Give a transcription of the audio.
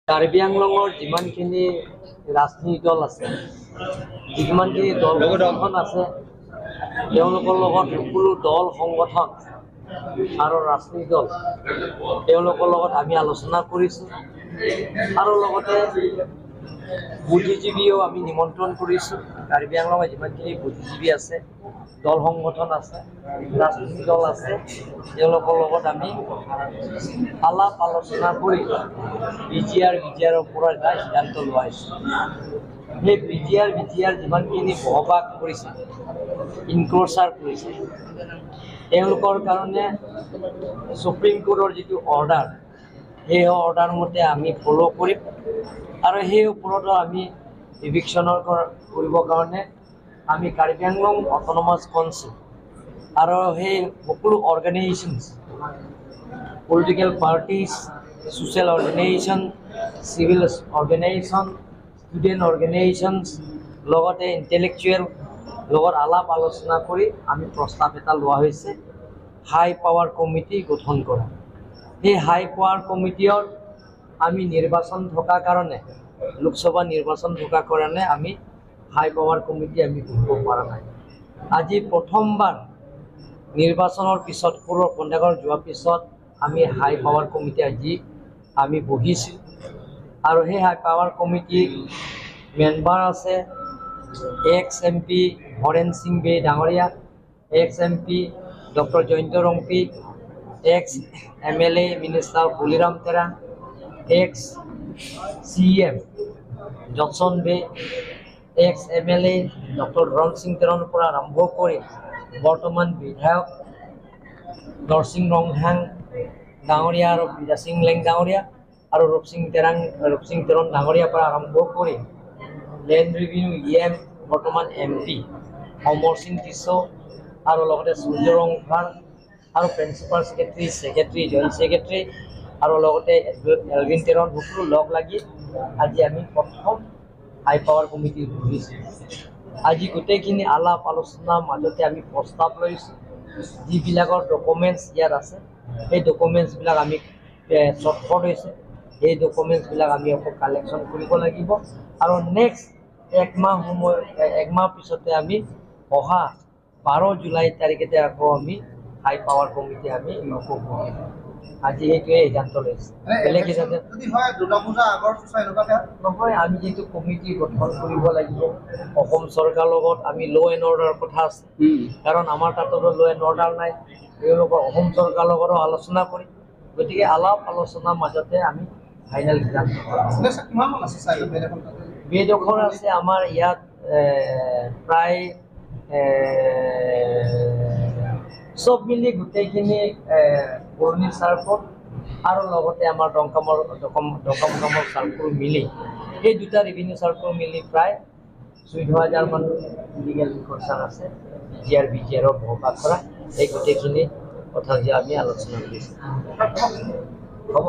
কাৰ্বি আংলঙৰ যিমানখিনি ৰাজনীতি দল আছে, যিমানখিনি দল সংগঠন আছে, তেওঁলোকৰ লগত সকলো দল সংগঠন আৰু ৰাজনীতি দল তেওঁলোকৰ লগত আমি আলোচনা কৰিছোঁ আৰু লগতে বুদ্ধিজীৱীও আমি নিমন্ত্ৰণ কৰিছোঁ। কাৰ্বি আংলঙত যিমানখিনি বুদ্ধিজীৱী আছে, দল সংগঠন আছে, ৰাজনীতি দল আছে, তেওঁলোকৰ লগত আমি আলাপ আলোচনা কৰি বিজিআৰৰ ওপৰত এটা সিদ্ধান্ত লোৱা হৈছে। সেই বিজিআৰ যিমানখিনি বহবাস কৰিছে, ইনক্ল'চাৰ কৰিছে, তেওঁলোকৰ কাৰণে সুপ্ৰিম কোৰ্টৰ যিটো অৰ্ডাৰ, সেই অৰ্ডাৰ মতে আমি ফ'ল' কৰিম আৰু সেই ওপৰতো আমি ইভিকশ্যনৰ কৰিবৰ কাৰণে আমি কাৰ্বি আংলং অট'নমাছ কাউন্সিল আৰু সেই সকলো organisations, political parties, social organization, civil organization, student organizations, লগতে ইণ্টেলেকচুৱেল লগত আলাপ আলোচনা কৰি আমি প্ৰস্তাৱ এটা লোৱা হৈছে হাই পাৱাৰ কমিটি গঠন কৰা। সেই হাই পাৱাৰ কমিটিৰ আমি নিৰ্বাচন থকাৰ কাৰণে, লোকসভা নিৰ্বাচন থকাৰ কাৰণে আমি হাই পাৱাৰ কমিটি আমি গঢ়িব পৰা নাই। আজি প্ৰথমবাৰ নিৰ্বাচনৰ পিছত, কণ্টেকৰ যোৱাৰ পিছত আমি হাই পাৱাৰ কমিটি আজি আমি বহিছোঁ আৰু সেই হাই পাৱাৰ কমিটিৰ মেম্বাৰ আছে এক্স MP হৰেণ সিং বে ডাঙৰীয়া, ex MP doctor Jayanta Rongpi, ex MLA minister Baliram Terang, ex CM Johnson Bey, ex MLA doctor Ran Singh তেৰণৰ পৰা আৰম্ভ কৰি বৰ্তমান বিধায়ক নৰসিং ৰংহাং ডাঙৰীয়া আৰু বিদাসিং লেং ডাঙৰীয়া আৰু ৰূপসিং তেৰণ ডাঙৰীয়াৰ পৰা আৰম্ভ কৰি লেণ্ড ৰিভিনিউ EM বৰ্তমান MP অমৰ সিং টিছ আৰু লগতে সূৰ্য ৰংভাৰ আৰু প্ৰিন্সিপাল ছেক্ৰেটাৰী জইণ্ট ছেক্ৰেটাৰী আৰু লগতে এলভিন তেৰণ সকলো লগ লাগি আজি আমি প্ৰথম হাই পাৱাৰ কমিটি বহিছোঁ। আজি গোটেইখিনি আলাপ আলোচনাৰ মাজতে আমি প্ৰস্তাৱ লৈছোঁ। যিবিলাকৰ ডকুমেণ্টছ ইয়াত আছে, সেই ডকুমেণ্টছবিলাক আমি শ্বৰ্ট হৈছে, সেই ডকুমেণ্টছবিলাক আমি আকৌ কালেকশ্যন কৰিব লাগিব আৰু নেক্সট এক মাহ পিছতে আমি অহা 12 জুলাই তাৰিখতে আকৌ আমি হাই পাৱাৰ কমিটি আমি বহিম। আজি সেইটোৱে সিদ্ধান্ত লৈছে। বেলেগ সিদ্ধান্ত নহয়, আমি যিটো কমিটি গঠন কৰিব লাগিব, অসম চৰকাৰৰ লগত আমি ল' এণ্ড অৰ্ডাৰৰ কথা আছে, কাৰণ আমাৰ তাতো ল' এণ্ড অৰ্ডাৰ নাই। তেওঁলোকৰ অসম চৰকাৰৰ লগতো আলোচনা কৰিম। গতিকে আলাপ আলোচনাৰ মাজতে আমি ফাইনেল সিদ্ধান্ত বেডখৰ আছে আমাৰ ইয়াত প্ৰায় চব মিলি গোটেইখিনি পুৰণি চাৰ্কল আৰু লগতে আমাৰ দমকামৰ চাৰ্কল মিলি, এই দুটা ৰেভিনিউ চাৰ্কল মিলি প্ৰায় 14,000 মান লিগেল খৰচা আছে বিজিআৰৰ বহবাস কৰা। এই গোটেইখিনি কথা যে আমি আলোচনা কৰিছোঁ। হ'ব।